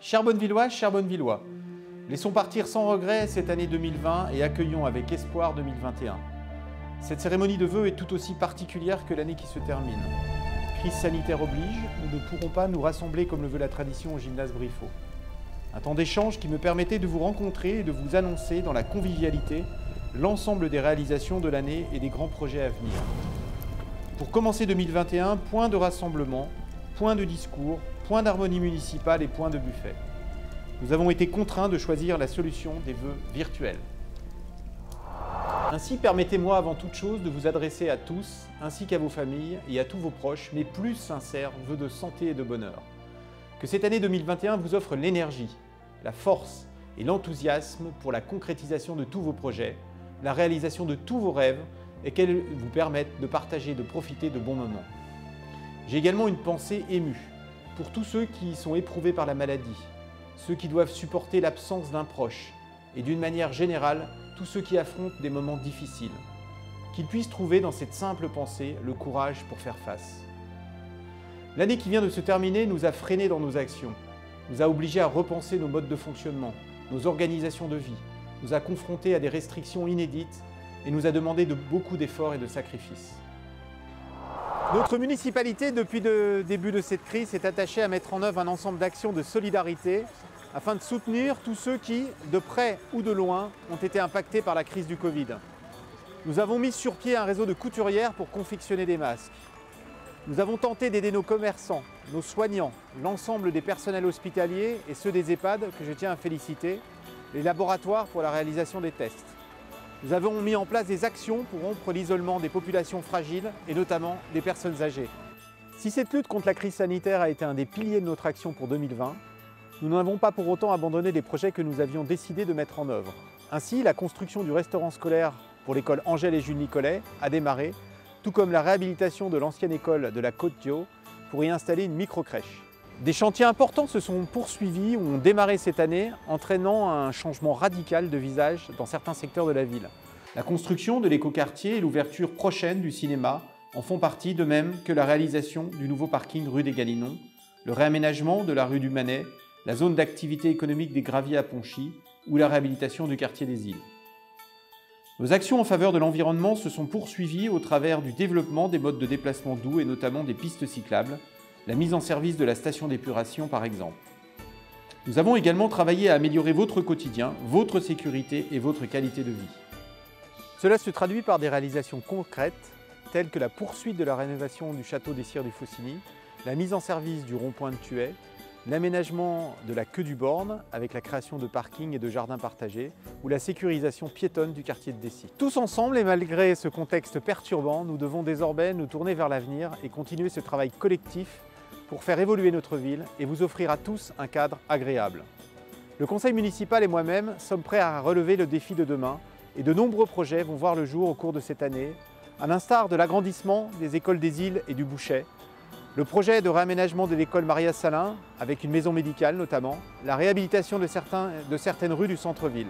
Chers Bonnevilloises, chers Bonnevillois, laissons partir sans regret cette année 2020 et accueillons avec espoir 2021. Cette cérémonie de vœux est tout aussi particulière que l'année qui se termine. Crise sanitaire oblige, nous ne pourrons pas nous rassembler comme le veut la tradition au gymnase Briffaut. Un temps d'échange qui me permettait de vous rencontrer et de vous annoncer dans la convivialité l'ensemble des réalisations de l'année et des grands projets à venir. Pour commencer 2021, point de rassemblement, point de discours, point d'harmonie municipale et point de buffet. Nous avons été contraints de choisir la solution des vœux virtuels. Ainsi, permettez-moi avant toute chose de vous adresser à tous, ainsi qu'à vos familles et à tous vos proches, mes plus sincères vœux de santé et de bonheur. Que cette année 2021 vous offre l'énergie, la force et l'enthousiasme pour la concrétisation de tous vos projets, la réalisation de tous vos rêves et qu'elle vous permette de partager et de profiter de bons moments. J'ai également une pensée émue pour tous ceux qui sont éprouvés par la maladie, ceux qui doivent supporter l'absence d'un proche et d'une manière générale, tous ceux qui affrontent des moments difficiles. Qu'ils puissent trouver dans cette simple pensée le courage pour faire face. L'année qui vient de se terminer nous a freinés dans nos actions, nous a obligés à repenser nos modes de fonctionnement, nos organisations de vie, nous a confrontés à des restrictions inédites et nous a demandé beaucoup d'efforts et de sacrifices. Notre municipalité, depuis le début de cette crise, s'est attachée à mettre en œuvre un ensemble d'actions de solidarité afin de soutenir tous ceux qui, de près ou de loin, ont été impactés par la crise du Covid. Nous avons mis sur pied un réseau de couturières pour confectionner des masques. Nous avons tenté d'aider nos commerçants, nos soignants, l'ensemble des personnels hospitaliers et ceux des EHPAD que je tiens à féliciter, les laboratoires pour la réalisation des tests. Nous avons mis en place des actions pour rompre l'isolement des populations fragiles et notamment des personnes âgées. Si cette lutte contre la crise sanitaire a été un des piliers de notre action pour 2020, nous n'avons pas pour autant abandonné les projets que nous avions décidé de mettre en œuvre. Ainsi, la construction du restaurant scolaire pour l'école Angèle et Jules Nicolet a démarré, tout comme la réhabilitation de l'ancienne école de la Côte-Thio pour y installer une micro-crèche. Des chantiers importants se sont poursuivis ou ont démarré cette année, entraînant un changement radical de visage dans certains secteurs de la ville. La construction de l'écoquartier et l'ouverture prochaine du cinéma en font partie, de même que la réalisation du nouveau parking rue des Galinons, le réaménagement de la rue du Manet, la zone d'activité économique des Graviers à Ponchy ou la réhabilitation du quartier des Îles. Nos actions en faveur de l'environnement se sont poursuivies au travers du développement des modes de déplacement doux et notamment des pistes cyclables, la mise en service de la station d'épuration par exemple. Nous avons également travaillé à améliorer votre quotidien, votre sécurité et votre qualité de vie. Cela se traduit par des réalisations concrètes telles que la poursuite de la rénovation du château des Sires du Faucigny, la mise en service du rond-point de Thuey, l'aménagement de la queue du Borne avec la création de parkings et de jardins partagés ou la sécurisation piétonne du quartier de Dessy. Tous ensemble et malgré ce contexte perturbant, nous devons désormais nous tourner vers l'avenir et continuer ce travail collectif pour faire évoluer notre ville et vous offrir à tous un cadre agréable. Le conseil municipal et moi-même sommes prêts à relever le défi de demain et de nombreux projets vont voir le jour au cours de cette année, à l'instar de l'agrandissement des écoles des Îles et du Bouchet, le projet de réaménagement de l'école Maria Salin, avec une maison médicale notamment, la réhabilitation de certaines rues du centre-ville.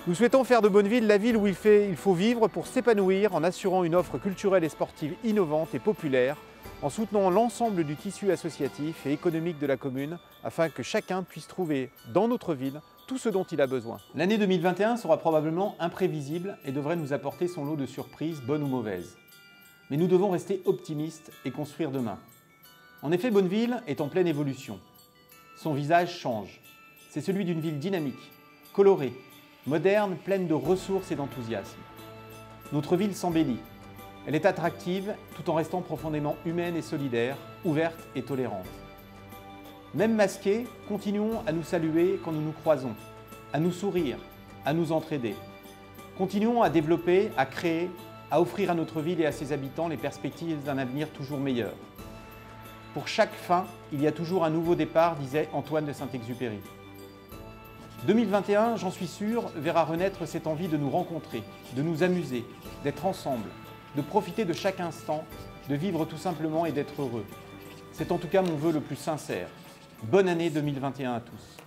Nous souhaitons faire de Bonneville la ville où il faut vivre pour s'épanouir en assurant une offre culturelle et sportive innovante et populaire, en soutenant l'ensemble du tissu associatif et économique de la commune, afin que chacun puisse trouver dans notre ville tout ce dont il a besoin. L'année 2021 sera probablement imprévisible et devrait nous apporter son lot de surprises, bonnes ou mauvaises. Mais nous devons rester optimistes et construire demain. En effet, Bonneville est en pleine évolution. Son visage change. C'est celui d'une ville dynamique, colorée, moderne, pleine de ressources et d'enthousiasme. Notre ville s'embellit. Elle est attractive tout en restant profondément humaine et solidaire, ouverte et tolérante. Même masqués, continuons à nous saluer quand nous nous croisons, à nous sourire, à nous entraider. Continuons à développer, à créer, à offrir à notre ville et à ses habitants les perspectives d'un avenir toujours meilleur. Pour chaque fin, il y a toujours un nouveau départ, disait Antoine de Saint-Exupéry. 2021, j'en suis sûr, verra renaître cette envie de nous rencontrer, de nous amuser, d'être ensemble, de profiter de chaque instant, de vivre tout simplement et d'être heureux. C'est en tout cas mon vœu le plus sincère. Bonne année 2021 à tous.